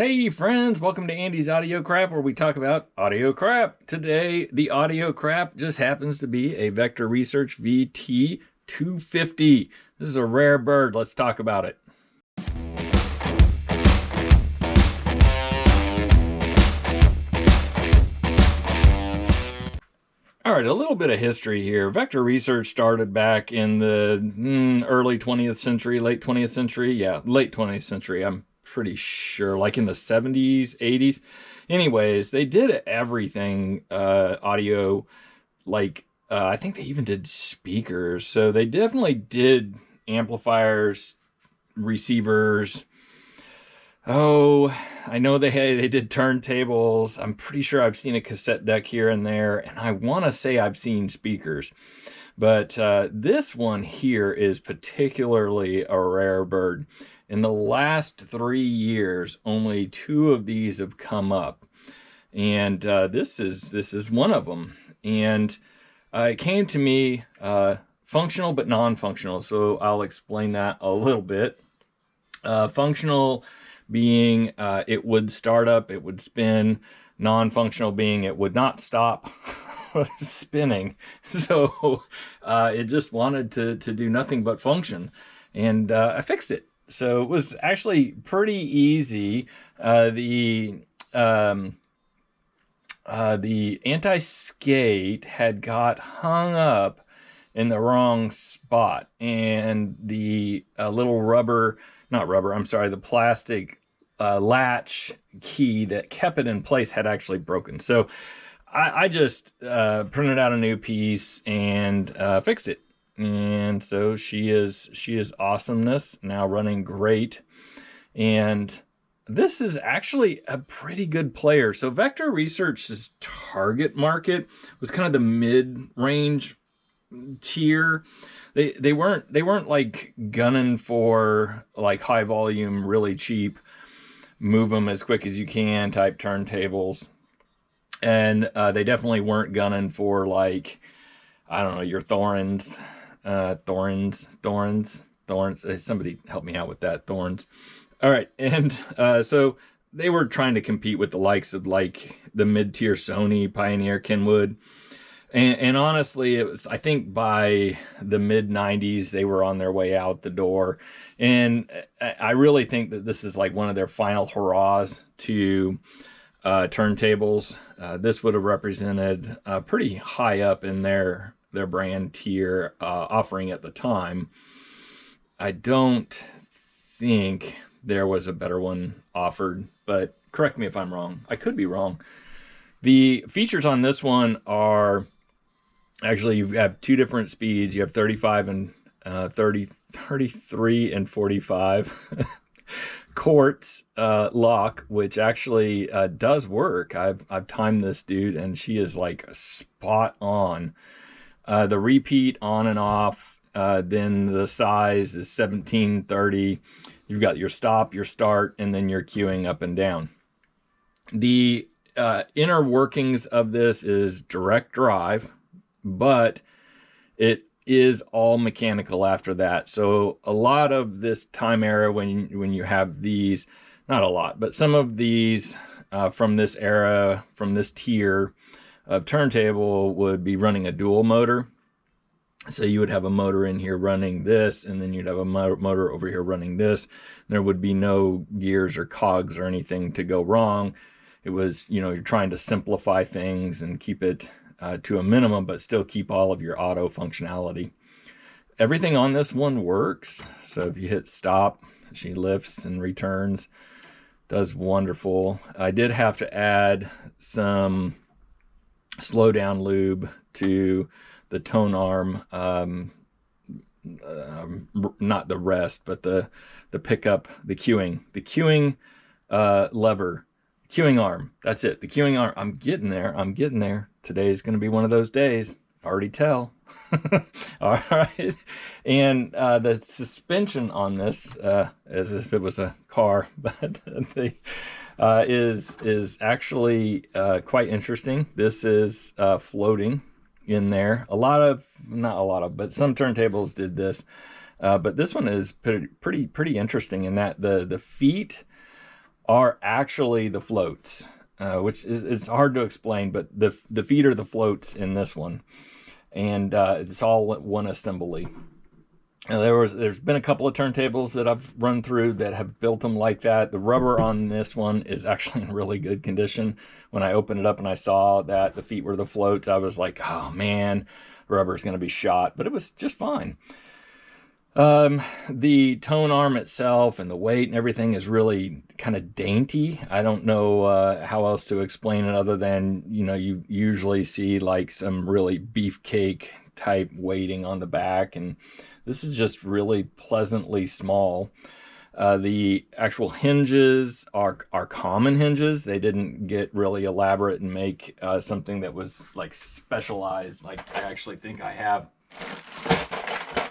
Hey friends, welcome to Andy's Audio Crap, where we talk about audio crap. Today, the audio crap just happens to be a Vector Research VT-250. This is a rare bird. Let's talk about it. All right, a little bit of history here. Vector Research started back in the early 20th century, late 20th century. Yeah, late 20th century. I'm pretty sure, like in the 70s, 80s. Anyways, they did everything audio, like I think they even did speakers. So they definitely did amplifiers, receivers. Oh, I know they did turntables. I'm pretty sure I've seen a cassette deck here and there, and I want to say I've seen speakers. But this one here is particularly a rare bird. In the last 3 years, only 2 of these have come up, and this is one of them. And it came to me functional but non-functional, so I'll explain that a little bit. Functional being it would start up, it would spin. Non-functional being it would not stop spinning. So it just wanted to do nothing but function, and I fixed it. So it was actually pretty easy. The anti-skate had got hung up in the wrong spot, and the little the plastic latch key that kept it in place had actually broken. So I just printed out a new piece and fixed it. And so she is awesomeness, now running great. And this is actually a pretty good player. So Vector Research's target market was kind of the mid-range tier. They weren't like gunning for like high volume, really cheap, move them as quick as you can type turntables. And they definitely weren't gunning for, like, I don't know, your Thorns. Somebody help me out with that. Thorns. All right. And so they were trying to compete with the likes of like the mid-tier Sony, Pioneer, Kenwood. And honestly, it was, I think by the mid 90s, they were on their way out the door. And I really think that this is like one of their final hurrahs to turntables. This would have represented pretty high up in their brand tier offering at the time. I don't think there was a better one offered, but correct me if I'm wrong. I could be wrong. The features on this one are actually, you have 2 different speeds. You have 35 and 33 and 45 quartz lock, which actually does work. I've timed this dude, and she is like spot on. The repeat on and off, then the size is 1730. You've got your stop, your start, and then your queuing up and down. The inner workings of this is direct drive, but it is all mechanical after that. So a lot of this time era, when you have these, not a lot, but some of these from this era, from this tier of turntable, would be running a dual motor. So you would have a motor in here running this, and then you'd have a motor over here running this. There would be no gears or cogs or anything to go wrong. It was, you're trying to simplify things and keep it to a minimum, but still keep all of your auto functionality. Everything on this one works. So if you hit stop, she lifts and returns. Does wonderful. I did have to add some slow down lube to the tone arm, not the rest, but the pickup, the queuing lever, queuing arm. That's it, the queuing arm. I'm getting there. Today is going to be one of those days. Already tell. All right. And the suspension on this, as if it was a car, but is actually quite interesting. This is floating in there. Not a lot of, but some turntables did this. But this one is pretty interesting in that the feet are actually the floats, which is, it's hard to explain, but the feet are the floats in this one. And it's all one assembly. There's been a couple of turntables that I've run through that have built them like that. The rubber on this one is actually in really good condition. When I opened it up and I saw that the feet were the floats, I was like, oh man, rubber's going to be shot, but it was just fine. The tone arm itself and the weight and everything is really kind of dainty. I don't know how else to explain it other than, you know, you usually see like some really beefcake type weighting on the back, and this is just really pleasantly small. The actual hinges are common hinges. They didn't get really elaborate and make something that was like specialized. Like I actually think I have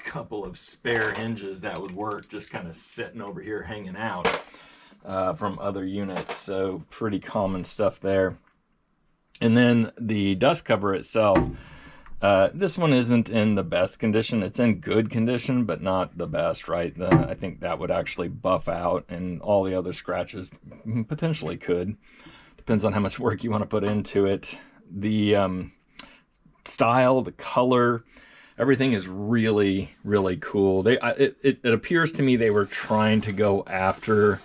couple of spare hinges that would work, just kind of sitting over here hanging out from other units. So pretty common stuff there. And then the dust cover itself, this one isn't in the best condition. It's in good condition, but not the best, right? I think that would actually buff out, and all the other scratches potentially could. Depends on how much work you want to put into it. The style, the color, everything is really, really cool. It appears to me they were trying to go after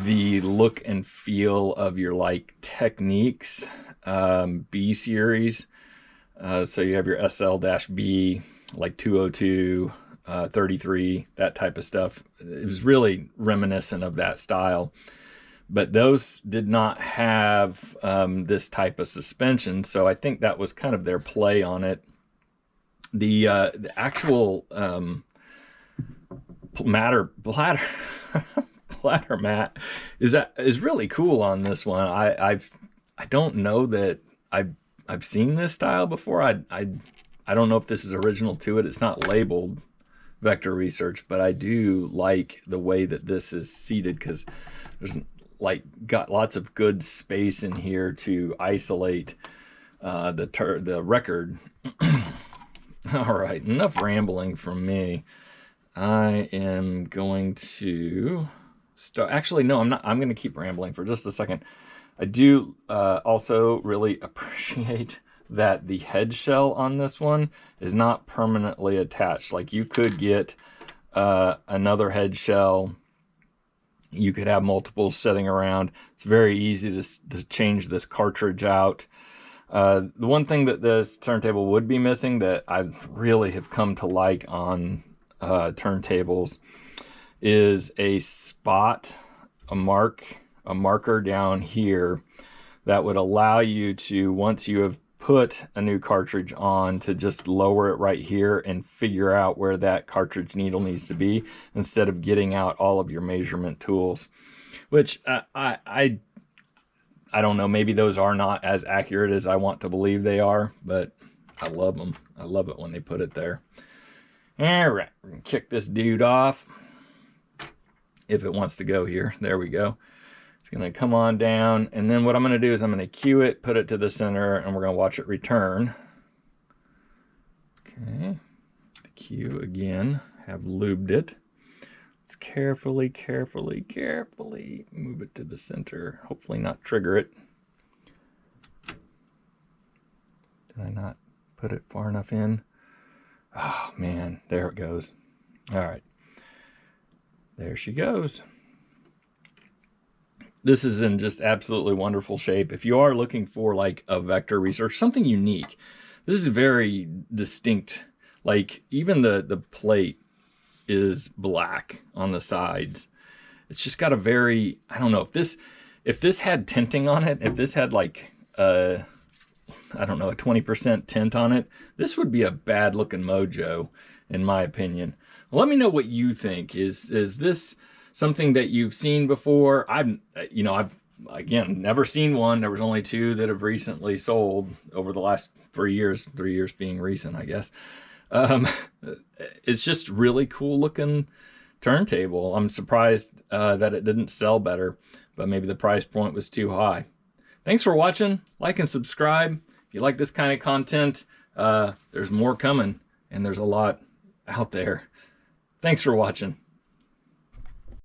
the look and feel of your like Techniques B series. So you have your SL-B, like 202, 33, that type of stuff. It was really reminiscent of that style. But those did not have this type of suspension, so I think that was kind of their play on it. The actual bladder mat is really cool on this one. I don't know that I've seen this style before. I don't know if this is original to it. It's not labeled Vector Research, but I do like the way that this is seated, because there's like got lots of good space in here to isolate the record. All right, enough rambling from me. I am going to start. Actually, no, I'm not. I'm going to keep rambling for just a second. I do also really appreciate that the head shell on this one is not permanently attached. Like you could get another head shell. You could have multiple sitting around. It's very easy to change this cartridge out. The one thing that this turntable would be missing that I really have come to like on turntables is a spot, a marker down here that would allow you to, once you have put a new cartridge on, to just lower it right here and figure out where that cartridge needle needs to be instead of getting out all of your measurement tools, which I don't know, maybe those are not as accurate as I want to believe they are, but I love them. I love it when they put it there. All right, we're gonna kick this dude off. If it wants to go here, there we go. It's gonna come on down, and then what I'm gonna do is I'm gonna cue it, put it to the center, and we're gonna watch it return. Okay, the cue again, have lubed it. Let's carefully move it to the center. Hopefully not trigger it. Did I not put it far enough in? Oh man, there it goes. All right, there she goes. This is in just absolutely wonderful shape. If you are looking for like a Vector Research, something unique, this is very distinct. Like even the plate is black on the sides. It's just got a very, I don't know, if this had tinting on it, if this had like I don't know, a 20% tint on it, this would be a bad looking Mojo in my opinion. Well, let me know what you think. Is this something that you've seen before? I've again never seen one. There was only two that have recently sold over the last 3 years, 3 years being recent, I guess. It's just really cool looking turntable. I'm surprised that it didn't sell better, but maybe the price point was too high. Thanks for watching. Like and subscribe. If you like this kind of content, there's more coming, and there's a lot out there. Thanks for watching.